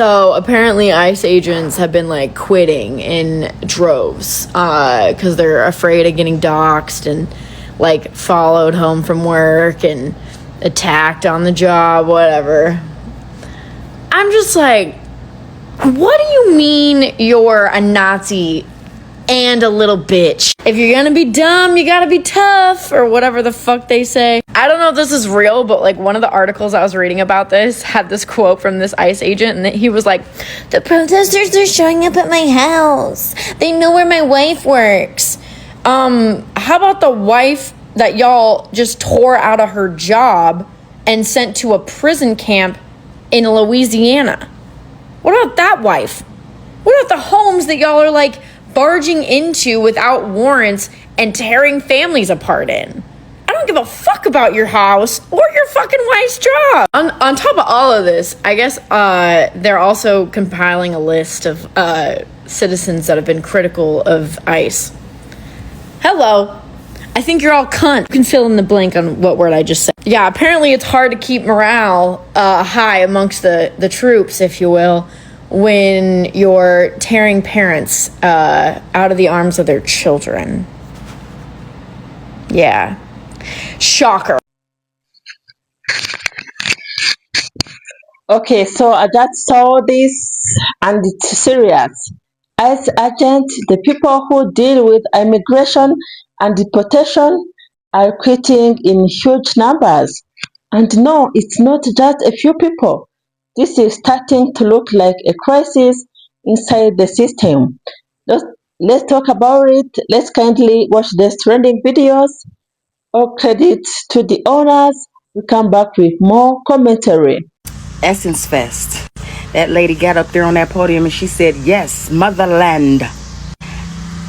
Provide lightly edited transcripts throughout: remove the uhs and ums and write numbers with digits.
So apparently ICE agents have been like quitting in droves because they're afraid of getting doxxed and like followed home from work and attacked on the job, whatever. I'm just like, what do you mean you're a Nazi and a little bitch? If you're gonna be dumb, you gotta be tough, or whatever the fuck they say. I don't know if this is real, but like one of the articles I was reading about this had this quote from this ICE agent, and he was like, "The protesters are showing up at my house. They know where my wife works. How about the wife that y'all just tore out of her job and sent to a prison camp in Louisiana? What about that wife? What about the homes that y'all are like barging into without warrants and tearing families apart in? I don't give a fuck about your house or your fucking wife's job." On top of all of this, I guess they're also compiling a list of citizens that have been critical of ICE. Hello. I think you're all cunt. You can fill in the blank on what word I just said. Yeah, apparently it's hard to keep morale high amongst the troops, if you will, when you're tearing parents out of the arms of their children. Yeah. Shocker. Okay, so I just saw this and it's serious. As agent, the people who deal with immigration and deportation are quitting in huge numbers. And no, it's not just a few people. This is starting to look like a crisis inside the system. Let's talk about it. Let's kindly watch the trending videos. All credit to the owners. We come back with more commentary. Essence Fest. That lady got up there on that podium and she said, yes, motherland,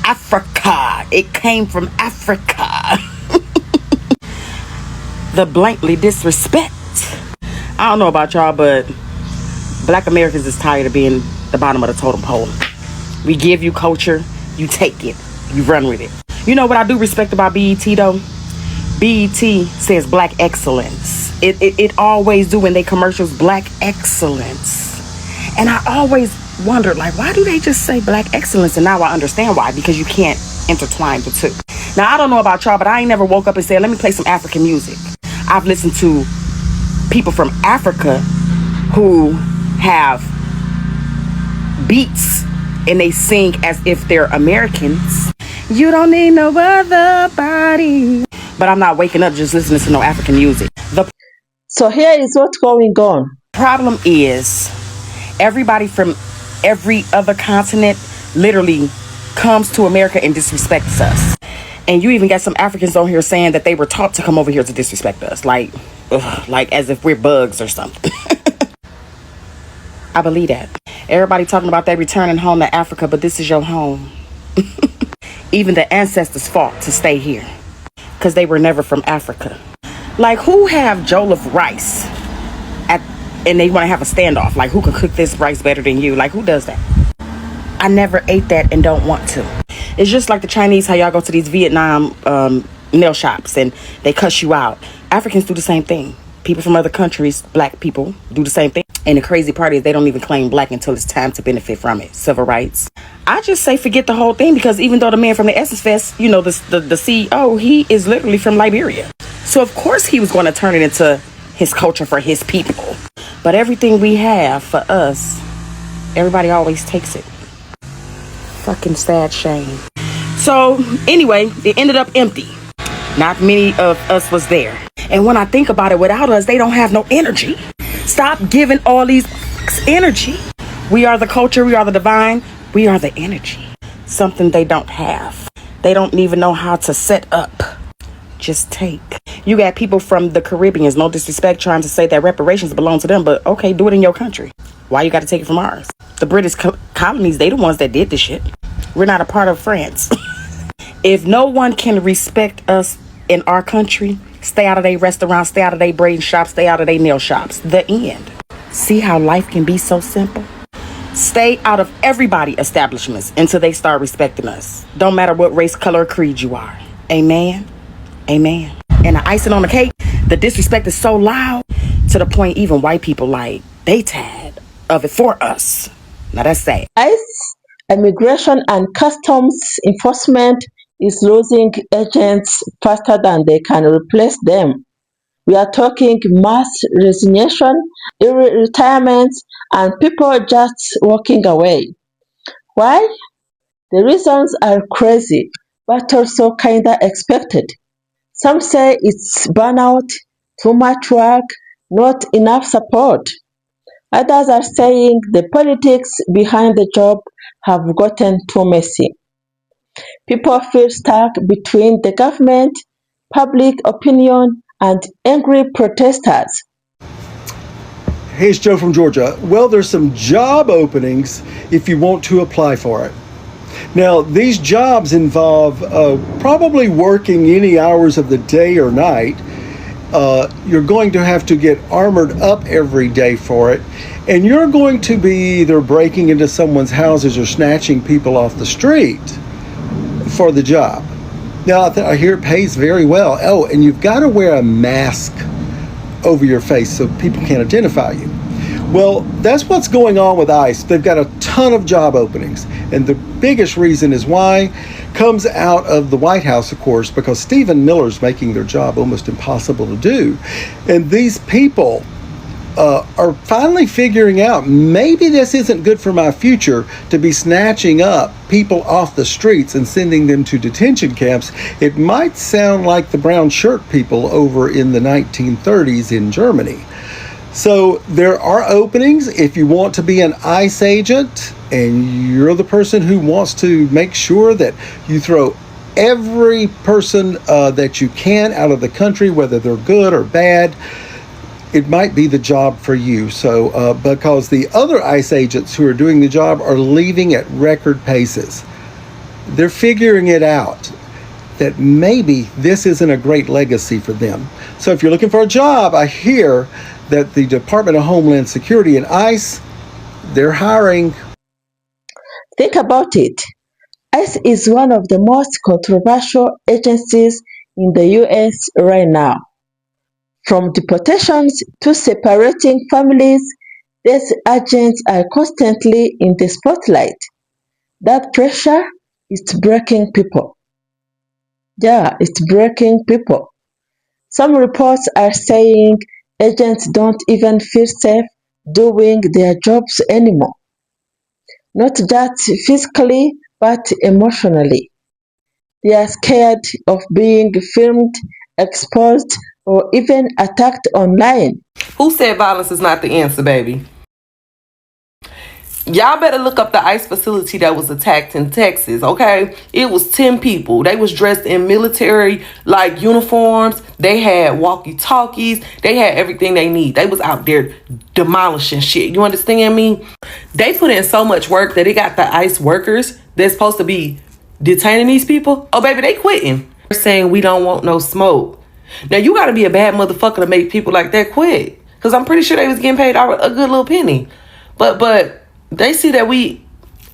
Africa. It came from Africa. The blankly disrespect. I don't know about y'all, but Black Americans is tired of being the bottom of the totem pole. We give you culture, you take it, you run with it. You know what I do respect about BET though? BET says black excellence. It always do in their commercials, black excellence. And I always wondered, like, why do they just say black excellence? And now I understand why, because you can't intertwine the two. Now, I don't know about y'all, but I ain't never woke up and said, let me play some African music. I've listened to people from Africa who have beats and they sing as if they're Americans. You don't need no other body. But I'm not waking up just listening to no African music. So here is what's going on. Problem is, everybody from every other continent literally comes to America and disrespects us. And you even got some Africans on here saying that they were taught to come over here to disrespect us. Like as if we're bugs or something. I believe that. Everybody talking about that returning home to Africa, but this is your home. Even the ancestors fought to stay here because they were never from Africa. Like, who have jollof rice and they want to have a standoff? Like, who can cook this rice better than you? Like, who does that? I never ate that and don't want to. It's just like the Chinese, how y'all go to these Vietnam nail shops and they cuss you out. Africans do the same thing. People from other countries, black people, do the same thing. And the crazy part is they don't even claim black until it's time to benefit from it. Civil rights. I just say forget the whole thing, because even though the man from the Essence Fest, you know, the CEO, he is literally from Liberia. So of course he was going to turn it into his culture for his people. But everything we have for us, everybody always takes it. Fucking sad shame. So anyway, it ended up empty. Not many of us was there. And when I think about it, without us, they don't have no energy. Stop giving all these energy. We are the culture. We are the divine. We are the energy. Something they don't have. They don't even know how to set up. Just take. You got people from the Caribbeans, no disrespect, trying to say that reparations belong to them. But okay, do it in your country. Why you got to take it from ours? The British colonies, they the ones that did this shit. We're not a part of France. If no one can respect us in our country, stay out of their restaurants, stay out of their braiding shops, stay out of their nail shops. The end. See how life can be so simple? Stay out of everybody establishments until they start respecting us. Don't matter what race, color, or creed you are. Amen. Amen. And the icing on the cake, the disrespect is so loud to the point even white people like, they tired of it for us. Now that's sad. ICE, Immigration and Customs Enforcement, is losing agents faster than they can replace them. We are talking mass resignation, early retirements, and people just walking away. Why? The reasons are crazy, but also kinda expected. Some say it's burnout, too much work, not enough support. Others are saying the politics behind the job have gotten too messy. People feel stuck between the government, public opinion, and angry protesters. Hey, it's Joe from Georgia. Well, there's some job openings if you want to apply for it. Now, these jobs involve probably working any hours of the day or night. You're going to have to get armored up every day for it. And you're going to be either breaking into someone's houses or snatching people off the street for the job. Now, I hear it pays very well. Oh, and you've got to wear a mask over your face so people can't identify you. Well, that's what's going on with ICE. They've got a ton of job openings. And the biggest reason is why comes out of the White House, of course, because Stephen Miller's making their job almost impossible to do. And these people are finally figuring out maybe this isn't good for my future to be snatching up people off the streets and sending them to detention camps. It might sound like the brown shirt people over in the 1930s in Germany. So there are openings if you want to be an ICE agent and you're the person who wants to make sure that you throw every person that you can out of the country, whether they're good or bad. It might be the job for you. So because the other ICE agents who are doing the job are leaving at record paces. They're figuring it out that maybe this isn't a great legacy for them. So if you're looking for a job, I hear that the Department of Homeland Security and ICE, they're hiring. Think about it. ICE is one of the most controversial agencies in the US right now. From deportations to separating families, these agents are constantly in the spotlight. That pressure is breaking people. Yeah, it's breaking people. Some reports are saying agents don't even feel safe doing their jobs anymore. Not just physically, but emotionally. They are scared of being filmed, exposed, or even attacked online. Who said violence is not the answer, baby? Y'all better look up the ICE facility that was attacked in Texas, okay? It was 10 people. They was dressed in military like uniforms. They had walkie-talkies. They had everything they need. They was out there demolishing shit. You understand me? They put in so much work that they got the ICE workers that's supposed to be detaining these people. Oh, baby, they quitting. They're saying we don't want no smoke. Now, you got to be a bad motherfucker to make people like that quit. Because I'm pretty sure they was getting paid a good little penny. But they see that we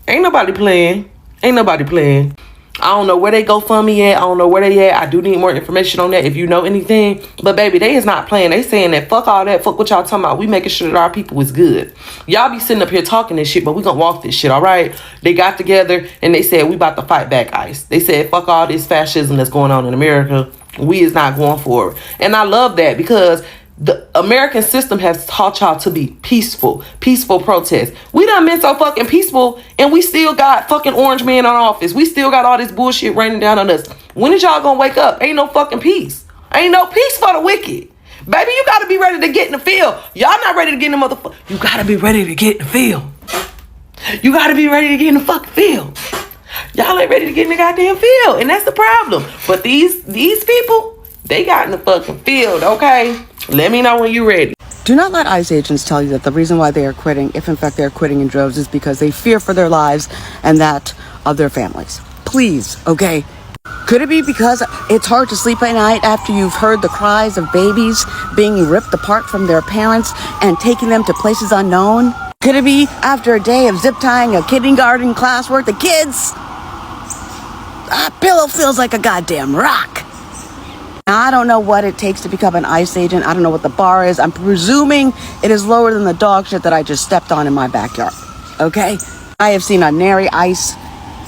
ain't nobody playing. Ain't nobody playing. I don't know where they go for me at. I don't know where they at. I do need more information on that if you know anything. But baby, they is not playing. They saying that fuck all that. Fuck what y'all talking about. We making sure that our people is good. Y'all be sitting up here talking this shit, but we gonna walk this shit, all right? They got together and they said we about to fight back ICE. They said fuck all this fascism that's going on in America. We is not going for it. And I love that because the American system has taught y'all to be peaceful protest. We done been so fucking peaceful and we still got fucking orange man on office. We still got all this bullshit raining down on us. When is y'all gonna wake up? Ain't no fucking peace. Ain't no peace for the wicked. Baby, you gotta be ready to get in the field. Y'all not ready to get in the motherfucker. You gotta be ready to get in the field. You gotta be ready to get in the fucking field. Y'all ain't ready to get in the goddamn field. And that's the problem. But these people, they got in the fucking field, okay? Let me know when you're ready. Do not let ICE agents tell you that the reason why they are quitting, if in fact they are quitting in droves, is because they fear for their lives and that of their families. Please, okay? Could it be because it's hard to sleep at night after you've heard the cries of babies being ripped apart from their parents and taking them to places unknown? Could it be after a day of zip tying a kindergarten class worth of kids? That pillow feels like a goddamn rock. Now, I don't know what it takes to become an ICE agent. I don't know what the bar is. I'm presuming it is lower than the dog shit that I just stepped on in my backyard. Okay? I have seen a nary ICE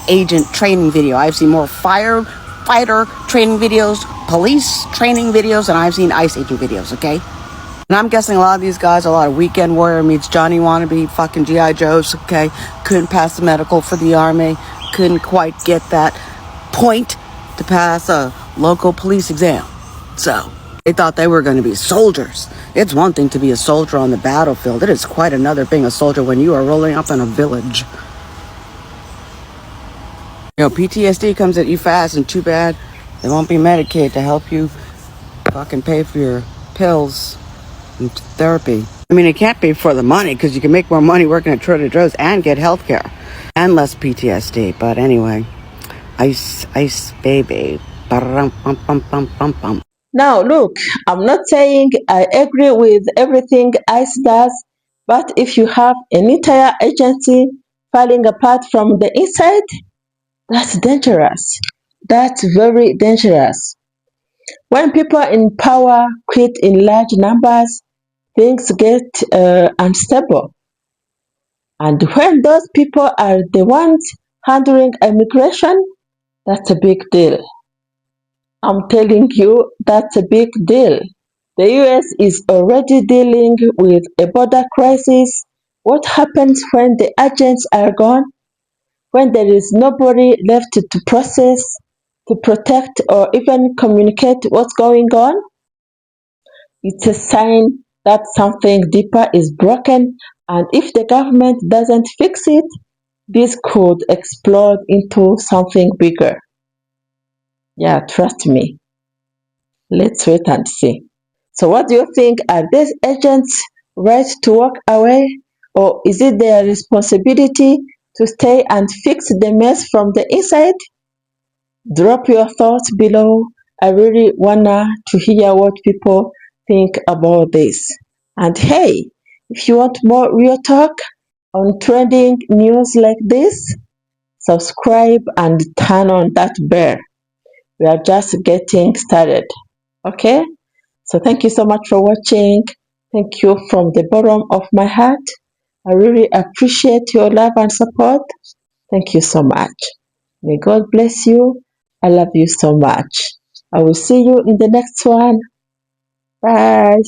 agent training video. I've seen more firefighter training videos, police training videos, and I've seen ICE agent videos, okay? And I'm guessing a lot of these guys, a lot of weekend warrior meets Johnny wannabe fucking G.I. Joes, okay? Couldn't pass the medical for the army. Couldn't quite get that point to pass a local police exam. So they thought they were going to be soldiers. It's one thing to be a soldier on the battlefield. It is quite another being a soldier when you are rolling up in a village. You know, PTSD comes at you fast, and too bad there won't be Medicaid to help you fucking pay for your pills and therapy. I mean, it can't be for the money, because you can make more money working at Trader Joe's and get health care and less PTSD. But anyway, ice baby. Now, look, I'm not saying I agree with everything ICE does, but if you have an entire agency falling apart from the inside, that's dangerous. That's very dangerous. When people in power quit in large numbers, things get unstable. And when those people are the ones handling immigration, that's a big deal. I'm telling you, that's a big deal. The US is already dealing with a border crisis. What happens when the agents are gone? When there is nobody left to process, to protect, or even communicate what's going on? It's a sign that something deeper is broken, and if the government doesn't fix it, this could explode into something bigger. Yeah, trust me. Let's wait and see. So, what do you think? Are these agents right to walk away, or is it their responsibility to stay and fix the mess from the inside? Drop your thoughts below. I really wanna to hear what people think about this. And hey, if you want more real talk on trending news like this, subscribe and turn on that bell. We are just getting started. Okay? So thank you so much for watching. Thank you from the bottom of my heart. I really appreciate your love and support. Thank you so much. May God bless you. I love you so much. I will see you in the next one. Bye.